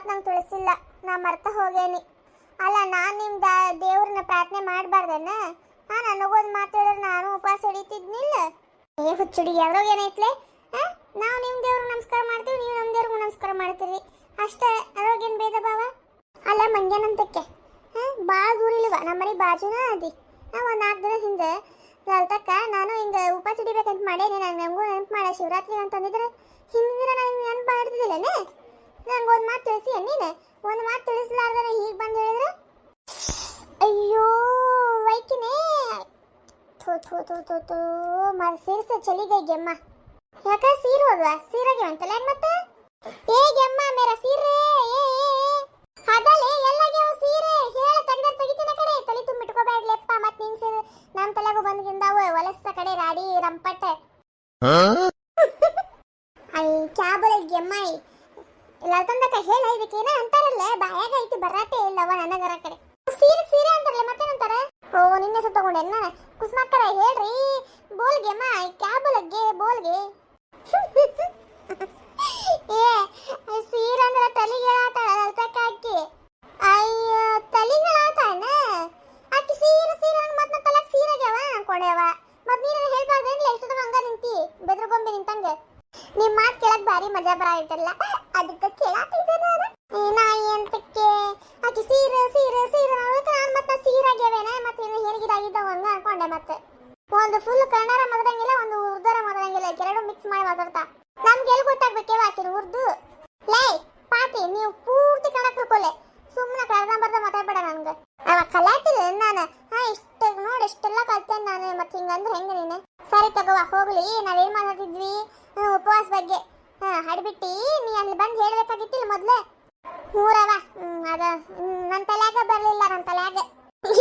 ಮಾತು ನಂಗೆ ತಿಳಿಸಿಲ್ಲ, ನಾ ಮರ್ತ ಹೋಗೇನಿ. ಅಲ್ಲ ನಾನು ನಿಮ್ಮ ದೇವ್ರನ್ನ ಪ್ರಾರ್ಥನೆ ಮಾಡಬಾರ್ದನ್ನ? ನನಗೊಂದು ಮಾತು ಹೇಳಿದ್ರೆ ನಾನು ಉಪವಾಸ ಹಿಡಿತಿದ್ನಿಲ್ಲ. ಏ ಹುಚ್ಚುಡಿ, ಯಾವ್ದಾಗ ಏನೈತ್ಲೆ? ನಾವು ನಿಮ್ಮ ದೇವ್ರಿಗೆ ನಮಸ್ಕಾರ ಮಾಡ್ತೀವಿ, ನೀವು ನಮ್ಮ ದೇವ್ರಿಗೆ ನಮಸ್ಕಾರ ಮಾಡ್ತೀರಿ ಅಷ್ಟೇ. ಅದ್ರಾಗೇನು ಭೇದ ಭಾವ? ಅಲ್ಲ ಮಂಗ್ಯಾನಂತಕ್ಕೆ ಭಾಳ ದೂರ ಇಲ್ವ, ನಮ್ಮ ಮನೆ ಬಾಜುನ ಅದಿ. ಒಂದು 4 ದಿನ ಹಿಂದೆ ಲಲ್ತಕ್ಕ ನಾನು ಹಿಂಗೆ ಉಪವಾಸ ಹಿಡಿಬೇಕಂತ ಮಾಡೇನಿ. ನಮಗೂ ನೆನಪು ಮಾಡ ಶಿವರಾತ್ರಿಗೆ ಅಂತಂದಿದ್ರೆ ಹಿಂದಿನ ದಿನ ನಾನು ನೆನಪು ಮಾಡ್ತಿದ್ದಿಲ್ಲನೇ. ನಂಗೆ ಒಂದು ಮಾತು ತಿಳಿಸಿ ನೀನು, ಒಂದು ಮಾತು ತಿಳಿಸ್ಲಾರ್ದಾನೆ ಹೀಗೆ ಬಂದು ಹೇಳಿದ್ರೆ ಅಯ್ಯೋ ವೈಕಿನೇ. ಥೂ ಥೂ ಥೂ ಥೂ ಥೂ ಸೇರಿಸ ಚಳಿಗೈಗೆಮ್ಮ. ಯಾಕ ಸೀರೆ ಹೋದ್ವಾ? ಸೀರೆಗೆ ಅಂತಲ್ಲ ಮತ್ತೆ ಏ ಗೆಮ್ಮ ಮೇರ ಸೀರೆ ಅದಲೆ ಎಲ್ಲಾಗೆ ಸೀರೆ ಹೇಳ ತೆಗಿತಿನ ಕಡೆ ತಲೆ ತುಂಬಿಟ್ಕೋಬೇಡ್ಲೆಪ್ಪ. ಮತ್ತೆ ನಿನ್ ಸೀರೆ ನಮ್ಮ ತಲೆಗೂ ಬಂದ್ಗಿಂದಾವ ಹೊಲಸ ಕಡೆ ರಾಡಿ ರಂಪಟ್ಟೆ. ಐ ಕ್ಯಾಬಲ ಗೆಮ್ಮಾಯಿ ಲಲ್ತಂದಕ್ಕ ಹೇಳ, ಇದಕ್ಕೇನ ಅಂತಾರಲ್ಲ ಬಾಯಾಗ ಐತಿ ಬರಾಟೆ ಇಲ್ಲವ ನನಗರ ಕಡೆ. ಸೀರೆ ಸೀರೆ ಅಂತಾರಲ್ಲ ಮತ್ತೇನಂತಾರ? ಓ ನಿನ್ನೆ ಸಹ ತಗೊಂಡೆ ನಾನು ಕುಸ್ಮಕ್ಕರ ಹೇಳ್ರಿ ಬೋಲ್ಗೆ ಮಾ ಕ್ಯಾಬಲಗ್ಗೆ ಬೋಲ್ಗೆ. ಏ ಸೀರೆ ಅಂದ್ರೆ ತಲೆಗೆ ಹೇಳಾತಾಳ ಲಲ್ತಕ್ಕ ಅಕ್ಕಿ. ಅಯ್ಯೋ ತಲೆಗೆ ಹೇಳಾತಾನ ಅಕ್ಕಿ ಸೀರೆ ಸೀರೆ ಮತ್ತೆ ತಲೆಗೆ ಸೀರೆಗೆವ ಅನ್ಕೊಂಡೆವ. ಮತ್ತೆ ನೀನು ಹೇಳ್ಬಾರ್ದೇನ್ಲ ಎಷ್ಟೊತ್ತ ಹಂಗ ನಿಂತಿ ಬೆದ್ರಗೊಂಬೆ ನಿಂತಂಗ. ನಿಮ್ಮ ಮಾತು ಕೇಳಕ್ ಭಾರಿ ಮಜಾ ಬರಾಯ್ತಲ್ಲ, ಅದಕ್ಕೆ ಕೇಳಾತಿದ್ದೆ ನಾನು. ನಾಯಿ ಅಂತಕ್ಕೆ ಆಕಿ ಸೀರೆ ಸೀರೆ ಸೀರೆ ನಾನು ಮತ್ತೆ ಸೀರಾಗ್ಯಾವೇನ ಮತ್ತೆ ಹೇಗಿದಾಗಿದ್ದಾವ ಹಂಗ ಅನ್ಕೊಂಡೆ. ಮತ್ತೆ ಒಂದು ಫುಲ್ ಕನ್ನಡ ಮಾತಾಡಂಗಿಲ್ಲ, ಒಂದು ಉರ್ದರ ಮಾತಾಡಂಗಿಲ್ಲ, ಎರಡು ಮಿಕ್ಸ್ ಮಾಡಿ ಮಾತಾಡ್ತಾ. ನಮ್ಗೆ ಎಲ್ಲಿ ಗೊತ್ತಾಗ್ಬೇಕೇವ ಆಕಿನ ಉರ್ದು? ಲೇ ಪಾತಿ ನೀವು ಪೂರ್ತಿ ಕನ್ನಡ ತಿಳ್ಕೊಲೆ, ಸುಮ್ಮನೆ ಕಳೆದ ಬರ್ದ ಮಾತಾಡ್ಬೇಡ ನನ್ಗೆ. ಅವ ಕಲಾತಿಲ್ಲ ನಾನು. ಇಷ್ಟ ನೋಡಿ ಇಷ್ಟೆಲ್ಲ ಕಲ್ತೇನೆ ನಾನು. ಮತ್ತೆ ಹಿಂಗಂದ್ರೆ ಹೆಂಗ ನೀನು? ಸರಿ ತಗೋವ ಹೋಗ್ಲಿ. ನಾವೇನ್ ಮಾತಾಡ್ತಿದ್ವಿ? ಉಪವಾಸ ಬಗ್ಗೆ ಹಡ್ಬಿಟ್ಟಿ ನೀ ಅಲ್ಲಿ ಬಂದು ಹೇಳ್ಬೇಕಾಗಿತ್ತಿಲ್ಲ ಮೊದ್ಲೇ. ಮೂರವ ಅದ ನನ್ನ ತಲೆಯಾಗ ಬರ್ಲಿಲ್ಲ, ನನ್ನ ತಲೆಯಾಗ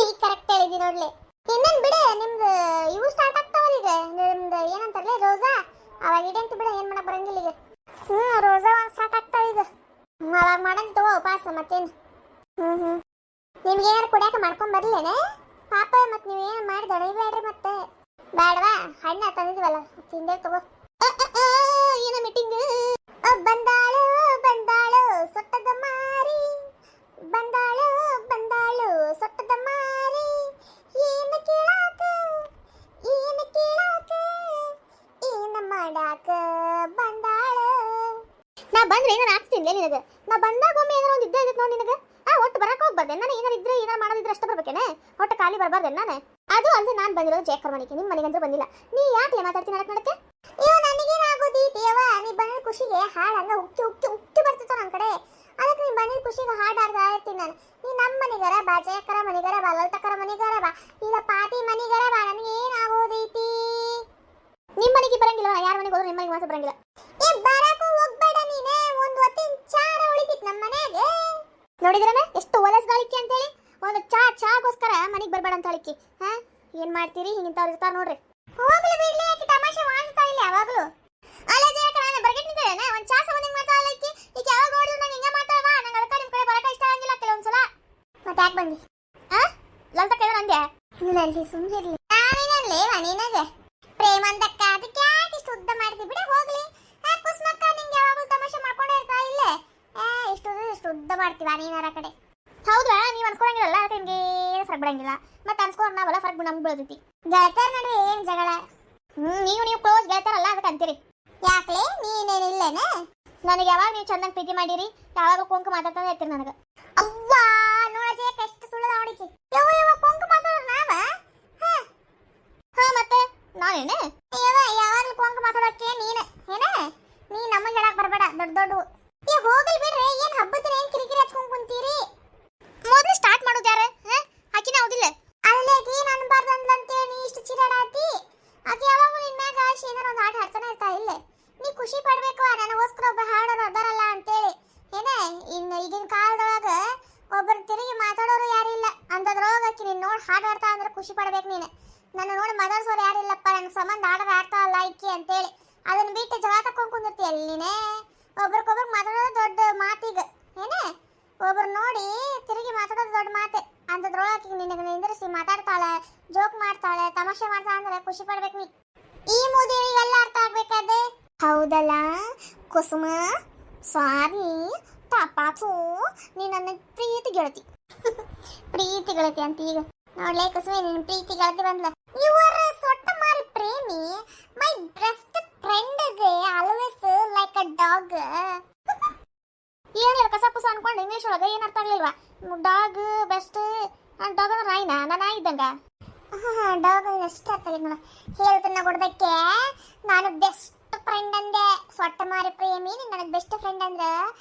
ಈಗ ಕರೆಕ್ಟ್ ಹೇಳಿದಿ ನೋಡ್ಲಿ. ಇನ್ನೇನ್ ಬಿಡ, ನಿಮ್ದು ಇವು ಸ್ಟಾರ್ಟ್ ಆಗ್ತಾವಲ್ಲ ಈಗ. ನಿಮ್ದು ಏನಂತಾರಲ್ಲ ರೋಜಾ, ಅವಾಗ ಇಡಂತ ಬಿಡ, ಏನ್ ಮಾಡಕ್ ಬರಂಗಿಲ್ಲ ಈಗ. ರೋಜಾ ಸ್ಟಾರ್ಟ್ ಆಗ್ತಾವ ಈಗ. ಅವಾಗ ಮಾಡಂತ ತಗೋ ಉಪವಾಸ. ಮತ್ತೇನು ನಿಮ್ಗೆ ಏನಾರು ಕುಡಿಯಾಕ ಮಾಡ್ಕೊಂಡ್ ಬರ್ಲೇನೆ ಪಾಪ. ಮತ್ ನೀವೇನು ಮಾಡಿ ದಣಿಬೇಡ್ರಿ ಮತ್ತೆ. ಬೇಡವಾ ಹಣ್ಣ ತಂದಿದ್ವಲ್ಲ ತಿಂದೇ ತಗೋ. ಏನ ಮೀಟಿಂಗ್? ಬಂದಾಳು ಬಂದಾಳು ಸೊಟ್ಟದ ಮಾರಿ, ಬಂದಾಳು ಬಂದಾಳು ಸೊಟ್ಟದ ಮಾರಿ, ಏನು ಕೇಳಾಕ ಏನು ಕೇಳಾಕ ಏನು ಮಾಡಾಕ ಬಂದಾಳು. ನಾ ಬಂದ್ರೆ ಏನಾರು ಆಗ್ತಿದ್ದೆ ನಿನಗೆ? ನಾ ಬಂದಾಗ ಒಮ್ಮೆ ಏನಾರು ಒಂದು ಇದ್ದೇ ಇದ್ದಿತ್ತು ನೋಡಿ ನಿನಗೆ. ಒಟ್ಟು ಬರಕ್ಕೆ ಹೋಗ್ಬಾರ್ದೆ ನಾನು. ಏನಾರು ಇದ್ರೆ ಏನಾರು ಮಾಡೋದಿದ್ರೆ ಅಷ್ಟೇ ಬರ್ಬೇಕೇನೆ, ಒಟ್ಟು ಖಾಲಿ ಬರಬಾರ್ದೆ ನಾನು. ಅದು ಅಲ್ಲದೆ ನಾನು ಬಂದಿರೋದು ಜೇಕರ್ ಮನೆಗೆ, ನಿಮ್ಮ ಮನೆಗಂದ್ರೂ ಬಂದಿಲ್ಲ. ನೀ ಯಾಕೆ ಮಾತಾಡ್ತೀನಿ ನಡಕ್ಕೆ? ಅಯ್ಯೋ ನನಗೇನಾಗೋದೈತಿ ಯವ್ವ, ನೀ ಬಂದಿದ್ದ ಖುಷಿಗೆ ಹಾಡು ಹಂಗ ಉಕ್ಕಿ ಉಕ್ಕಿ ಉಕ್ಕಿ ಬರ್ತಿತ್ತು ನನ್ನ ಕಡೆ. ಅದಕ್ಕೆ ನೀ ಬಂದಿದ್ದ ಖುಷಿಗೆ ಹಾಡು ಆಡ್ತಾ ಇರ್ತೀನಿ ನಾನು. ನೀ ನಮ್ಮ ಮನೆಗಾರ ಬಾ, ಜಯಕರ ಮನೆಗಾರ ಬಾ, ಲಲ್ತಕರ ಮನೆಗಾರ ಬಾ, ಇಲ್ಲ ಪಾತಿ ಮನೆಗಾರ ಬಾ, ನನಗೇನಾಗೋದೈತಿ? ನಿಮ್ಮ ಮನೆಗೆ ಬರಂಗಿಲ್ಲ, ಯಾರ ಮನೆಗೆ ಹೋದ್ರು ನಿಮ್ಮ ಮನೆಗೆ ಮಾತ್ರ ಬರಂಗಿಲ್ಲ. ಏ ಬರಕ್ಕೂ ಹೋಗ್ಬೇಡ ನೀನೆ. ಒಂದು ಹೊತ್ತಿನ ಚಾರ ಉಳಿತಿತ್ತು ನಮ್ಮ ಮನ್ಯಾಗ. ನೋಡಿದ್ರನ ಎಷ್ಟು ಒಲಸ್ದಾಳಿಕೆ ಅಂತೇಳಿ. ಒಂದು ಚಾಗೋಸ್ಕರ ಮನೆಗೆ ಬರಬೇಡ ಅಂತ ಹೇಳಿಕಿ. ಏನ್ ಮಾಡ್ತೀರಿ? ಹಿಂಗಿಂತವ್ರು ಇರ್ತಾರ ನೋಡ್ರಿ. ಹೋಗ್ಲಿ ಬಿಡ್ಲಿ, ಆಕಿ ತಮಾಷೆ ಮಾಡ್ತಾ ಇಲ್ಲ ಯಾವಾಗಲೂ. ಅಲ್ಲ ಜಯಕ ನಾನು ಬರ್ಗೆಟ್ ನಿಂತೇನೆ, ಒಂದು ಚಾ ಸಂಬಂಧ ಮಾತಾಡಲ್ಲ ಈಕಿ. ಈಕಿ ಯಾವಾಗ ನೋಡಿದ್ರು ನಾನು ಹಿಂಗೆ ಮಾತಾಡವಾ, ನಂಗೆ ಅದಕ್ಕೆ ನಿಮ್ಮ ಕಡೆ ಬರಕ ಇಷ್ಟ ಆಗಿಲ್ಲ ಕೆಲವೊಂದ್ಸಲ. ಮತ್ತೆ ಯಾಕೆ ಬಂದಿ? ಲಲ್ತ ಕೇಳಿದ್ರೆ ಅಂದ್ಯಾ? ಇಲ್ಲ ಸುಮ್ಮನೆ ಇರ್ಲಿ. ನಾನೇನಲ್ಲೇವ ನಿನಗೆ ಪ್ರೇಮ ಅಂದಕ್ಕ, ಅದಕ್ಕೆ ಯಾಕೆ ಇಷ್ಟು ಉದ್ದ ಮಾಡ್ತಿ? ಬಿಡ ಹೋಗ್ಲಿ. ಕುಸ್ಮಕ್ಕ ನಿಂಗೆ ಯಾವಾಗಲೂ ತಮಾಷೆ ಮಾಡ್ಕೊಂಡೇ ಇರ್ತಾ ಇಲ್ಲೇ. ಇಷ್ಟು ಉದ್ದ ಮಾಡ್ತೀವ ನೀನಾರ ಕಡೆ. ಹೌದಾ, ನೀವು ಅನ್ಸ್ಕೊಳಂಗಿಲ್ಲ, ಅದಕ್ಕೆ ನಿಮ್ಗೆ ಏನು ಫರ್ಕ್ ಬಿಡಂಗಿಲ್ಲ. ಮತ್ತೆ ಅನ್ಸ್ಕೊಂಡು ನಾವಲ್ಲ ಫರ್ಕ್ ನಮ್ಗೆ ಬೀಳ್ತೈತಿ. ಗೆಳತಾರ ನಡುವೆ ಏನು ಜಗಳ? ನೀವು ಕ್ಲೋಸ್ ಗೆಳತಾರಲ್ಲ ಅದಕ್ಕೆ ಅಂತೀರಿ. ಯಾಕ್ಲೆ ನೀನೇನಿಲ್ಲೇನ? ನನಗೆ ಯಾವಾಗ ನೀವು ಚಂದಂಗೆ ಪ್ರೀತಿ ಮಾಡಿರಿ, ಯಾವಾಗ ಕೊಂಕ ಮಾತಾಡ್ತಾನೆ ಇರ್ತೀರಿ ನನಗೆ. ಅವ್ವ ನೋಡಜೆ ಎಷ್ಟು ಸುಳ್ಳದ ಹೊಡಿಕಿ. ಯವ್ವ ಕೊಂಕ ಮಾತಾಡೋರು ನಾವ? ಮತ್ತೆ ನಾನೇನೆ ಯಾವಾಗಲೂ ಕೊಂಕ ಮಾತಾಡೋಕೆ ನೀನು ಏನ? ನೀ ನಮಗೆ ಹೇಳಕ್ ಬರಬೇಡ ದೊಡ್ಡ ದೊಡ್ಡ. ಏ ಹೋಗಲ್ ಬಿಡ್ರಿ, ಏನ್ ಹಬ್ಬದ ಏನ್ ಕಿರಿಕಿರಿ ಹಚ್ಕೊಂಡ್ ಕುಂತೀರಿ? ಮೊದಲು ಸ್ಟಾರ್ಟ್ ಮಾಡೋದು ಯಾರು? ಆಕಿನ ಹೌದಿಲ್ಲ? ಅಲ್ಲೇಗಿ ನಾನು ಬರ್ದಂದ್ಲಂತೇಳಿ ನೀ ಇಷ್ಟು ಚಿರಾಡಾತಿ. ಆಕೆ ಯಾವಾಗ ನಿನ್ ಮ್ಯಾಗ ಏನಾರ ಒಂದು ಆಟ ಆಡ್ತಾನೆ ಇರ್ತಾ ಇಲ್ಲ. ನೀ ಖುಷಿ ಪಡ್ಬೇಕು, ನನಗೋಸ್ಕರ ಒಬ್ಬ ಹಾಡೋರು ಅದಾರಲ್ಲ ಅಂತೇಳಿ. ಏನೇ ಇನ್ನು ಈಗಿನ ಕಾಲದೊಳಗ ಒಬ್ಬರು ತಿರುಗಿ ಮಾತಾಡೋರು ಯಾರಿಲ್ಲ ಅಂತದ್ರೊಳಗೆ ಆಕಿ ನೀನು ನೋಡಿ ಹಾಡು ಆಡ್ತಾ ಅಂದ್ರೆ ಖುಷಿ ಪಡ್ಬೇಕು ನೀನು. ನನ್ನ ನೋಡಿ ಮಾತಾಡ್ಸೋರು ಯಾರಿಲ್ಲಪ್ಪ, ನನ್ನ ಸಂಬಂಧ ಹಾಡೋರು ಆಡ್ತಾ ಅಲ್ಲ ಈಕಿ ಅಂತೇಳಿ ಅದನ್ನ ಬಿಟ್ಟು ಜಗಳ ತಕ್ಕೊಂಡು ಕುಂದಿರ್ತಿ ಅಲ್ಲಿ ನೀನೇ. ಒಬ್ರಿಗೊಬ್ರು ಮಾತಾಡೋದು ದೊಡ್ಡ ಮಾತೀಗ ಏನೇ, ಒಬ್ರು ನೋಡಿ ತಿರುಗಿ ಮಾತಾಡೋದು ದೊಡ್ಡ ಮಾತೆ. ಅಂತದ್ರೊಳಗೆ ನಿನಗೆ ನಿಂದಿರಿಸಿ ಮಾತಾಡ್ತಾಳೆ, ಜೋಕ್ ಮಾಡ್ತಾಳೆ, ತಮಾಷೆ ಮಾಡ್ತಾಳೆ ಅಂದ್ರೆ ಖುಷಿ ಪಡ್ಬೇಕು ನೀ. ಈ ಮೂದೇವಿಗೆಲ್ಲ ಅರ್ಥ ಆಗ್ಬೇಕಾದೆ. ಹೌದಲ್ಲ ಕುಸುಮ? ಸಾರಿ ಪಾಚು ನೀ ನನ್ನ ಪ್ರೀತಿ ಗೆಳತಿ ಪ್ರೀತಿ ಗೆಳತಿ ಅಂತ ಈಗ ನೋಡ್ಲೇ ಕುಸುಮೆ ನಿನ್ನ ಪ್ರೀತಿ ಗೆಳತಿ ಬಂದ್ಲ ಯುವರ್ ಸೊಟ್ಟ ಮಾರಿ ಪ್ರೇಮಿ ಮೈ ಬೆಸ್ಟ್ ಫ್ರೆಂಡ್ ಗೆ ಆಲ್ವೇಸ್ ಲೈಕ್ ಅ ಡಾಗ್ ಏನಿಲ್ಲ ಕಸ ಪುಸ ಅನ್ಕೊಂಡು ಇಂಗ್ಲೀಷ್ ಒಳಗೆ ಏನು ಅರ್ಥ ಆಗ್ಲಿಲ್ವಾ ಡಾಗ್ ಬೆಸ್ಟ್ ಡಾಗ್ ಅಂದ್ರೆ ನಾಯಿನಾ ನಾನು ನಾಯಿ ಇದ್ದಂಗ ಡಾಗ್ ಎಷ್ಟು ಅರ್ಥ ಆಗಿದ್ ನೋಡ ಹೇಳ್ತನ್ನ ಕೊಡ್ದಕ್ಕೆ ನಾನು ಬೆಸ್ಟ್ ಫ್ರೆಂಡ್ ಅಂದೆ ಸೊಟ್ಟ ಮಾರಿ ಪ್ರೇಮಿ ನನಗೆ ಬೆಸ್ಟ್ ಫ್ರೆಂಡ್ ಅಂದ್ರೆ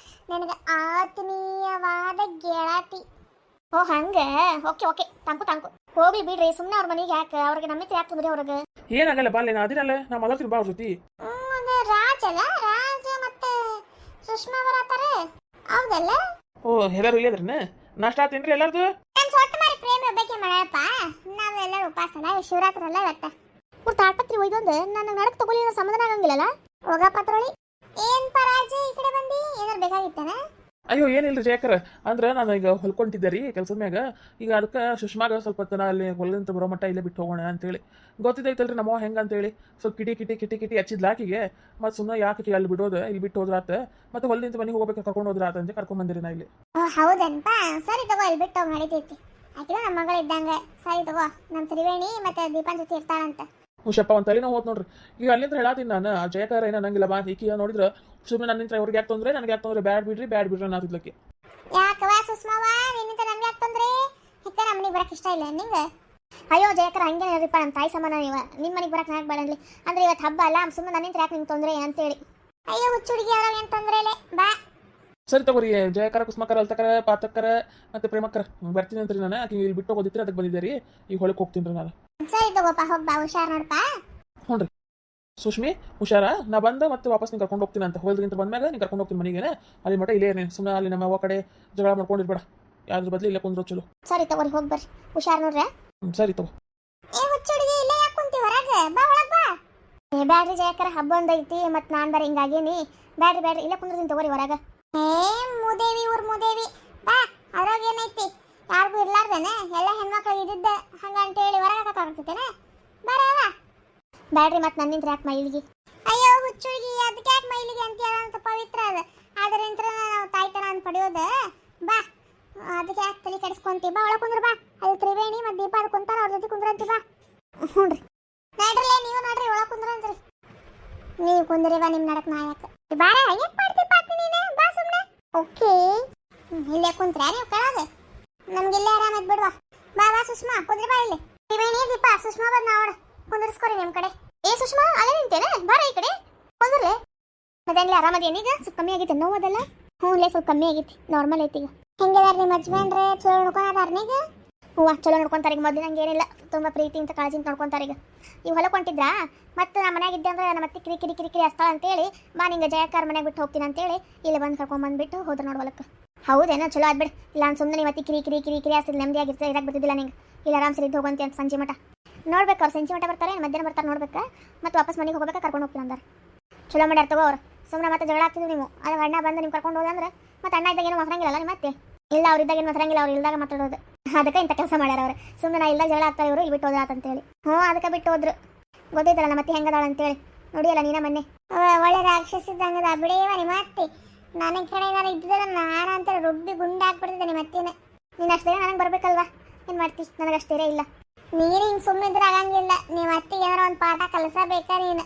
ನನಗೆ ಆತ್ಮೀಯವಾದ ಗೆಳತಿ ಓ ಹಂಗೆ ಓಕೆ ಓಕೆ ತಂಕು ಹೋಗ್ಲಿ ಬಿಡ್ರಿ ಸುಮ್ಮನೆ ಅವ್ರ ಮನೆಗೆ ಯಾಕೆ ಅವ್ರಿಗೆ ನಮ್ಮಿತ್ರ ಯಾಕೆ ತಂದ್ರಿ ಅವ್ರಿಗೆ ಏನಾಗಲ್ಲ ಬಾ ನಾ ಅದಿನಲ್ಲ ನಾ ಮಾತಾಡ್ತೀನಿ ಬಾ ಅವ್ರ ಜೊತೆ ರಾಜ ಅಲ್ಲ ರಾಜ ಮತ್ತೆ ಸುಷ್ಮಾ ಬರತಾರೆ ಹೌದಲ್ಲ ಓ ಎಲ್ಲರೂ ಇಲ್ಲದ್ರನ್ನ ನಾಷ್ಟ ಆತೇನ್ರಿ ಎಲ್ಲಾರ್ದು ನಾನು ಸೊಟ್ಟ ಮಾರಿ ಪ್ರೇಮಿ ಒಬ್ಬಕ್ಕೆ ಮಾಡಪ್ಪ ನಾವೆಲ್ಲರೂ ಉಪವಾಸನ ಶಿವರಾತ್ರಿ ಅಲ್ಲ ಇವತ್ತ ಇವ್ರು ತಾಳ್ಪತ್ರಿ ಒಯ್ದೊಂದು ನನ್ನ ನಡಕ್ ತಗೊಳ್ಳಿ ಸಮಾಧಾನ ಆಗಂಗಿಲ್ಲಲ್ಲ ಹೋಗ ಪತ್ರೊಳಿ ಏನ್ ಪರಾಜ ಈ ಕಡೆ ಬಂದಿ ಏನಾರು ಬೇಕಾಗಿತ್ತಾನ ಅಯ್ಯೋ ಏನಿಲ್ರಿ ಜಯಕರ ಅಂದ್ರೆ ನಾನು ಈಗ ಹೊಲ್ಕೊಂತಿದ್ದೆ ರೀ ಕೆಲಸದ ಮ್ಯಾಗ ಈಗ ಅದಕ್ಕೆ ಸುಷ್ಮಾಗ ಸ್ವಲ್ಪ ಹೊತ್ತು ಅಲ್ಲಿ ಹೊಲದಿಂದ ಬರೋ ಮಟ್ಟ ಇಲ್ಲೇ ಬಿಟ್ಟು ಹೋಗೋಣ ಅಂತೇಳಿ ಗೊತ್ತಿದ್ದೈತಲ್ರಿ ನಮ್ಮವ್ವ ಹೆಂಗೆ ಅಂತೇಳಿ ಸ್ವಲ್ಪ ಕಿಟಿ ಹಚ್ಚಿದ್ಲ ಆಕಿಗೆ ಮತ್ತು ಸುಮ್ಮನೆ ಯಾಕೆ ಅಲ್ಲಿ ಬಿಡೋದು ಇಲ್ಲಿ ಬಿಟ್ಟು ಹೋದ್ರಾತ ಮತ್ತು ಹೊಲದಿಂದ ಮನೆಗೆ ಹೋಗ್ಬೇಕು ಕರ್ಕೊಂಡು ಹೋದ್ರಾತ ಅಂತ ಕರ್ಕೊಂಡ್ ಬಂದಿರಿ ನಾ ಇಲ್ಲಿ ಹೌದನ್ಪ ಸರಿ ತಗೋ ಇಲ್ಲಿ ಬಿಟ್ಟು ಹೋಗಿ ನಡೀತೈತಿ ಆಕಿನ ನಮ್ಮ ಮಗಳು ಇದ್ದಂಗೆ ಸರಿ ತಗೋ ನಮ್ಮ ತ್ರಿವೇಣಿ ಮತ್ತೆ ದೀಪನ್ ಜೊತೆ ಇರ್ತಾಳಂತ ಹುಷಪ್ಪ ಒಂದು ತಲೆನೋ ಹೋದ್ ನೋಡ್ರಿ ಈಗ ಅಲ್ಲಿಂದ ಹೇಳತ್ತೀನಿ ನಾನು ಆ ಜಯಕರ ಏನೋ ನಂಗಿಲ್ಲ ಬಾ ಈಕಿಯ ನೋಡಿದ್ರೆ ಸುಮ್ಮನೆ ನನ್ನಿಂದ ಅವ್ರಿಗೆ ಯಾಕೆ ತೊಂದ್ರೆ ನನಗೆ ಯಾಕೆ ತೊಂದ್ರೆ ಬ್ಯಾಡ್ ಬಿಡ್ರಿ ನಾತಿದ್ಲಕ್ಕೆ ಯಾಕವ ಸುಷ್ಮಾವ ನಿನ್ನಿಂದ ನಮ್ಗೆ ಯಾಕೆ ತೊಂದ್ರೆ ಹಿಕ್ಕ ನಮ್ಮ ಮನೆಗೆ ಬರಕ್ಕೆ ಇಷ್ಟ ಇಲ್ಲ ನಿಂಗೆ ಅಯ್ಯೋ ಜಯಕರ ಹಂಗೆ ಹೇಳ್ರಿಪ್ಪ ನಮ್ಮ ತಾಯಿ ಸಮಾನ ನೀವು ನಿಮ್ಮ ಮನೆಗೆ ಬರಕ್ಕೆ ನಾಲ್ಕು ಬೇಡ ಅಂದ್ರೆ ಇವತ್ತು ಹಬ್ಬ ಅಲ್ಲ ಸುಮ್ಮನೆ ನನ್ನಿಂದ ಯಾಕೆ ನಿಂಗೆ ತೊಂದರೆ ಅಂತೇಳಿ ಅಯ್ಯೋ ಹುಚ್ಚುಡುಗಿ ಅವ್ರ ಏನು ತೊಂದರೆ ಇಲ್ಲ ಬಾ ಸರಿ ತಗೋರಿ ಜಯಕರ ಕುಸ್ಮಕರ ಅಲ್ತಕರ ಪಾತಕರ ಮತ್ತೆ ಪ್ರೇಮಕರ ಬರ್ತೀನಿ ಅಂತ್ರಿ ನಾನು ಆಕೆ ಇಲ್ಲಿ ಬಿಟ್ಟು ಹೋಗೋದಿತ್ರಿ ಅದಕ್ಕೆ ಬಂದಿದ್ದೆ ರೀ ಈಗ ಹೊಳಕ್ಕೆ ಹೋಗ್ತೀನಿ ರೀ ನಾನು ಸರಿ ತಗೋಪ್ಪ ಹೋಗ್ಬಾ ಹುಷಾರ್ ನೋಡ್ಪ ಹ್ಞೂ ರೀ ಸುಷ್ಮಿ ಹುಷಾರ ನಾ ಬಂದ ಮತ್ತೆ ವಾಪಸ್ ನೀವು ಕರ್ಕೊಂಡು ಹೋಗ್ತೀನಿ ಅಂತ ಹೋಲ್ದ್ರಿಂತ ಬಂದ್ಮ್ಯಾಗ ನೀವು ಕರ್ಕೊಂಡು ಹೋಗ್ತೀನಿ ಮನೆಗೆ ಅಲ್ಲಿ ಮಟ್ಟ ಇಲ್ಲೇ ಏನೇ ಸುಮ್ಮನೆ ಅಲ್ಲಿ ನಮ್ಮ ಅವ್ವ ಕಡೆ ಜಗಳ ಮಾಡ್ಕೊಂಡಿರ್ಬೇಡ ಯಾವ್ದ್ರ ಬದಲು ಇಲ್ಲೇ ಕುಂದ್ರು ಚಲೋ ಸರಿ ತಗೋರಿ ಹೋಗಿ ಬರ್ರಿ ಹುಷಾರ್ ನೋಡ್ರಿ ಸರಿ ತಗೋ ಏ ಹುಚ್ಚುಡುಗಿ ಇಲ್ಲೇ ಯಾಕೆ ಕುಂತಿ ಹೊರಗೆ ಬಾ ಒಳಗೆ ಬಾ ಏ ಬ್ಯಾಡ್ರಿ ಜಯಕರ ಹಬ್ಬ ಒಂದೈತಿ ಮತ್ತು ನಾನು ಬರೀ ಹಿಂಗಾಗೇನಿ ಬ್ಯಾಡ್ರಿ ಇಲ್ಲೇ ಕುಂದ್ರತೀನಿ ತಗೋರಿ ಹೊರಗೆ ಏ ಮೂದೇವಿ ಊರ್ ಮೂದೇವಿ ಬಾ ಅದ್ರಾಗ ಏನೈತಿ ಯಾರಿಗೂ ಇರ್ಲಾರ್ದೇನೆ ಎಲ್ಲ ಹೆಣ್ಮಕ್ಳು ಇದ್ದಿದ್ದ ಹಂಗಂತೇಳಿ ಹೊರಗೆ ಹಾಕಾಗ್ತೈತೇನೆ ಬರವ ಬ್ಯಾಡ್ರಿ ಮತ್ತೆ ನನ್ನಿಂದ ಯಾಕೆ ಮೈಲಿಗೆ ಅಯ್ಯೋ ಹುಚ್ಚುಳಿಗೆ ಅದಕ್ಕೆ ಯಾಕೆ ಮೈಲಿಗೆ ಅಂತ ಅಂತ ಪವಿತ್ರ ಅದ ಅದರಿಂದ ನಾವು ತಾಯ್ತನ ಅಂತ ಪಡೆಯೋದು ಬಾ ಅದಕ್ಕೆ ಯಾಕೆ ತಲೆ ಕೆಡಿಸ್ಕೊಂತಿ ಬಾ ಒಳಗೆ ಕುಂದ್ರ ಬಾ ಅಲ್ಲಿ ತ್ರಿವೇಣಿ ಮತ್ತು ದೀಪ ಅದು ಕುಂತಾರ ಅವ್ರ ಜೊತೆ ಕುಂದ್ರಂತಿ ಬಾ ಹ್ಞೂ ರೀ ನೋಡ್ರಲ್ಲ ನೀವು ನೋಡ್ರಿ ಒಳಗೆ ಕುಂದ್ರಂತ್ರಿ ನೀವು ಕುಂದ್ರಿ ಬಾ ನಿಮ್ಮ ನಡಕ್ ನಾಯಕ ಬಾರ ಹೆಂಗೆ ಮಾಡ್ತಿ ಪಾತಿ ನೀನು ಬಾ ಸುಮ್ಮನೆ ಓಕೆ ಇಲ್ಲೇ ಕುಂತ್ರಾ ನೀವು ಕೆಳಗೆ ನಮ್ಗೆ ಇಲ್ಲೇ ಆರಾಮದ್ ಬಿಡ್ವಾ ಬಾ ಸುಷ್ಮಾ ಕುಂದ್ರಿ ಬಾ ಇಲ್ಲಿ ತ್ರಿವೇಣಿ ದೀಪ ಸುಷ್ಮಾ ಬಂದ್ ನೋಡ ಕುಂದ್ರಿಸ್ಕೊರಿ ನಿಮ್ಮ ಕಡೆ ಏ ಸುಷ್ಮಾ ಅಲ್ಲೇ ನಿಂತೇನೆ ಬಾರ ಈ ಕಡೆ ಕುಂದ್ರಲೆ ಮತ್ತೇನಿಲ್ಲ ಆರಾಮದೇನೀಗ ಸ್ವಲ್ಪ ಕಮ್ಮಿ ಆಗೈತೆ ನೋವು ಅದೆಲ್ಲ ಹ್ಞೂ ಇಲ್ಲೇ ಸ್ವಲ್ಪ ಕಮ್ಮಿ ಆಗೈತಿ ನಾರ್ಮಲ್ ಐತಿ ಈಗ ಹೆಂಗಿದಾರ ನಿಮ್ಮ ಹಸ್ಬೆಂಡ್ರೆ ಚಲೋ ನೋಡ್ಕೊಳಾರ್ನೀಗ ಹೂವ ಚಲೋ ನೋಡ್ಕೊಂತಾರೆ ಈಗ ಮೊದಲು ನಂಗೆ ಏನಿಲ್ಲ ತುಂಬ ಪ್ರೀತಿ ಅಂತ ಕಾಳಜಿ ಅಂತ ನೋಡ್ಕೊಂತಾರೆ ಈಗ ಹೊಲಕ್ಕೆ ಹೊಂಟಿದ್ರಾ ಮತ್ತು ನಮ್ಮ ಮನ್ಯಾಗ ಇದ್ದೆ ಅಂದ್ರೆ ನಮ್ಮ ಅತ್ತೆ ಕಿರಿಕಿರಿ ಹಸ್ತಾಳ ಅಂತೇಳಿ ಬಾ ನಿಂಗೆ ಜಯಕಾರ ಮನೆಗೆ ಬಿಟ್ಟು ಹೋಗ್ತೀನಿ ಅಂತೇಳಿ ಇಲ್ಲಿ ಬಂದು ಕರ್ಕೊಂಡ್ಬಂದ್ಬಿಟ್ಟು ಹೋದ್ರೆ ನೋಡಿ ಹೊಲಕ್ಕೆ ಹೌದೇನೋ ಚಲೋ ಆದ್ಬಿಡು ಇಲ್ಲ ನಾನು ಸುಮ್ಮನೆ ನೀವು ಕಿರಿಕಿರಿ ಹಸ್ತಿದ್ ನೆಮ್ಮದಿಯಾಗಿರ್ತಾರೆ ಇರಕ್ಕೆ ಬರ್ತಿದ್ದಿಲ್ಲ ನಿಂಗೆ ಇಲ್ಲಿ ಆರಾಮ್ಸರಿ ಇದ್ದು ಹೋಗಂತಿ ಅಂತ ಸಂಜೆ ಮಠ ನೋಡ್ಬೇಕು ಅವ್ರು ಸಂಜೆ ಮಠ ಬರ್ತಾರೆ ಮಧ್ಯಾಹ್ನ ಬರ್ತಾರೆ ನೋಡ್ಬೇಕು ಮತ್ತು ವಾಪಸ್ ಮನೆಗೆ ಹೋಗ್ಬೇಕಾ ಕರ್ಕೊಂಡು ಹೋಗ್ತೀನಿ ಅಂದಾರೆ ಚಲೋ ಮಾಡ್ಯಾರ ತಗೋ ಅವ್ರು ಸುಮ್ಮನೆ ಮತ್ತೆ ಜಗಳ ಆಗ್ತಿದ್ವಿ ನೀವು ಅದು ಅಣ್ಣ ಬಂದು ನೀವು ಕರ್ಕೊಂಡು ಹೋದಂದ್ರೆ ಮತ್ತೆ ಅಣ್ಣ ಇದ್ದಾಗ ಏನು ಮಾತಾಡಂಗಿಲ್ಲ ನಿಮ್ಮ ಮತ್ತೆ ಇಲ್ಲ ಅವ್ರು ಇದ್ದಾಗ ಏನು ಮಾತಾಡಂಗಿಲ್ಲ ಅವ್ರು ಇಲ್ದಾಗ ಮಾತಾಡೋದು ಅದಕ್ಕೆ ಇಂಥ ಕೆಲಸ ಮಾಡ್ಯಾರ ಅವ್ರು ಸುಮ್ಮನೆ ನಾ ಇಲ್ದಾಗ ಜಗಳ ಆಗ್ತಾರೆ ಇವರು ಇಲ್ಲಿ ಬಿಟ್ಟು ಹೋದ್ರ ಅಂತೇಳಿ ಹ್ಞೂ ಅದಕ್ಕೆ ಬಿಟ್ಟು ಹೋದ್ರು ಗೊತ್ತೈತಲ್ಲ ಮತ್ತೆ ಹೆಂಗದಾಳ ಅಂತೇಳಿ ನೋಡಿಯಲ್ಲ ನೀನ ಮೊನ್ನೆ ಒಳ್ಳೆ ರಾಕ್ಷಸಿದ್ದಂಗದ ಬಿಡೇವ ನಿಮ್ಮ ಅತ್ತೆ ನನಗೆ ಕಡೆ ಏನಾರು ಇದ್ದಿದ್ರೆ ನಾನು ಅಂತ ರುಬ್ಬಿ ಗುಂಡು ಹಾಕ್ಬಿಡ್ತಿದ್ದೆ ನಿಮ್ಮ ಅತ್ತೆನೇ ನೀನು ಅಷ್ಟೇ ನನಗೆ ಬರ್ಬೇಕಲ್ವಾ ಏನು ಮಾಡ್ತಿ ನನಗೆ ಅಷ್ಟೇ ಇಲ್ಲ ನೀನು ಹಿಂಗೆ ಸುಮ್ಮನಿದ್ರೆ ಆಗಂಗಿಲ್ಲ ನಿಮ್ಮ ಅತ್ತಿಗೆ ಏನಾರ ಒಂದು ಪಾಠ ಕಲಿಸಬೇಕಾ ನೀನು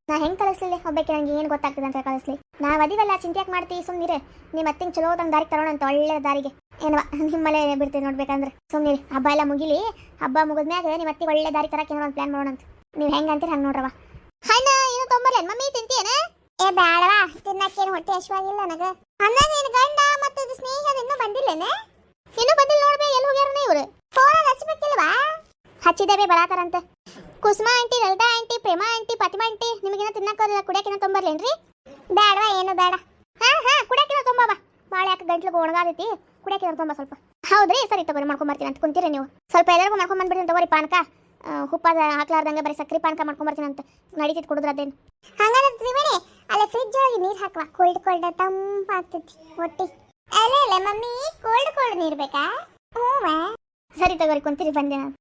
ನಾ ಹೆಂಗೆ ಕಲಿಸ್ಲಿಲ್ಲ ಒಬ್ಬಕ್ಕೆ ನಂಗೆ ಏನು ಗೊತ್ತಾಗ್ತದೆ ಅಂತ ಕಲಿಸ್ಲಿ ನಾವು ಅದಿವಲ್ಲ ಚಿಂತೆ ಯಾಕೆ ಮಾಡ್ತೀವಿ ಸುಮ್ಮನಿರೆ ನಿಮ್ಮ ಅತ್ತಿಗೆ ಚಲೋ ತಂದು ದಾರಿಗೆ ತರೋಣ ಅಂತ ಒಳ್ಳೆ ದಾರಿಗೆ ಏನವ ನಿಮ್ಮಲ್ಲೇ ಬಿಡ್ತೀವಿ ನೋಡ್ಬೇಕಂದ್ರೆ ಸುಮ್ಮನೆ ಹಬ್ಬ ಎಲ್ಲ ಮುಗಿಲಿ ಹಬ್ಬ ಮುಗಿದ್ಮ್ಯಾಗ ನಿಮ್ಮ ಅತ್ತಿಗೆ ಒಳ್ಳೆ ದಾರಿ ತರಕ್ಕೆ ಏನೋ ಒಂದು ಪ್ಲಾನ್ ಮಾಡೋಣ ಅಂತ ನೀವು ಹೆಂಗೆ ಅಂತೀರಿ ಹಂಗೆ ನೋಡ್ರವ ಹಣ್ಣ ಏನು ತೊಂಬರ್ಲೇನು ಮಮ್ಮಿ ತಿಂತೀಯೇನೆ ಏ ಬೇಡವಾ ತಿನ್ನಕ್ಕೇನು ಹೊಟ್ಟೆ ಹಶ್ವಾಗಿಲ್ಲ ನನಗೆ ಅಂದಾಗ ನೀನು ಗಂಡ ಮತ್ತು ಇದು ಸ್ನೇಹಿತ ಇನ್ನೂ ಬಂದಿಲ್ಲೇನೆ ಇನ್ನೂ ಬಂದಿಲ್ಲ ನೋಡ್ಬೇ ಎಲ್ಲಿ ಹೋಗ್ಯಾರನೇ ಇವರು ಫೋನ್ ಹಚ್ಬೇಕಿಲ್ವಾ ಹಚ್ಚಿದ್ದೇವೆ ಬರಾತಾರಂತ Kusuma aunty Lalitha aunty Prema aunty Fatima aunty ನಿಮಗೇನೋ ತಿನ್ನಕ್ಕೋದಿಲ್ಲ ಕುಡಿಯಾಕಿನ ತೊಂಬರ್ಲೇನ್ರಿ ಬೇಡವಾ ಏನು ಬೇಡ ಹಾ ಕುಡಿಯಾಕಿನ ತೊಂಬವ ಭಾಳ ಯಾಕೆ ಗಂಟ್ಲಿಗೆ ಒಣಗಾದೈತಿ ಕುಡಿಯಾಕಿನ ತೊಂಬ ಸ್ವಲ್ಪ ಹೌದ್ರಿ ಸರಿ ತಗೋರಿ ಮಾಡ್ಕೊಂಬರ್ತೀನಿ ಅಂತ ಕುಂತೀರಿ ನೀವು ಸ್ವಲ್ಪ ಎಲ್ಲರಿಗೂ ಮಾಡ್ಕೊಂಬಂದ್ಬಿಡ್ತೀನಿ ತಗೋರಿ ಪಾನಕ ಉಪ್ಪಾದ ಹಾಕ್ಲಾರ್ದಂಗೆ ಬರೀ ಸಕ್ರೆ ಪಾನಕ ಮಾಡ್ಕೊಂಬರ್ತೀನಿ ಅಂತ ನಡೀತಿತ್ತು ಕುಡಿದ್ರೆ ಅದೇನು ಹಂಗಾದ್ರೆ ತ್ರಿವೇಣಿ ಅಲ್ಲೇ ಫ್ರಿಜ್ ಒಳಗೆ ನೀರು ಹಾಕುವ ಕೋಲ್ಡ್ ತಂಪಾಗ್ತೈತಿ ಹೊಟ್ಟಿ ಅಲ್ಲೇ ಮಮ್ಮಿ ಕೋಲ್ಡ್ ನೀರು ಬೇಕಾ ಹ್ಞೂ ಸರಿ ತಗೋರಿ ಕುಂತೀರಿ ಬಂದೆ ನಾನು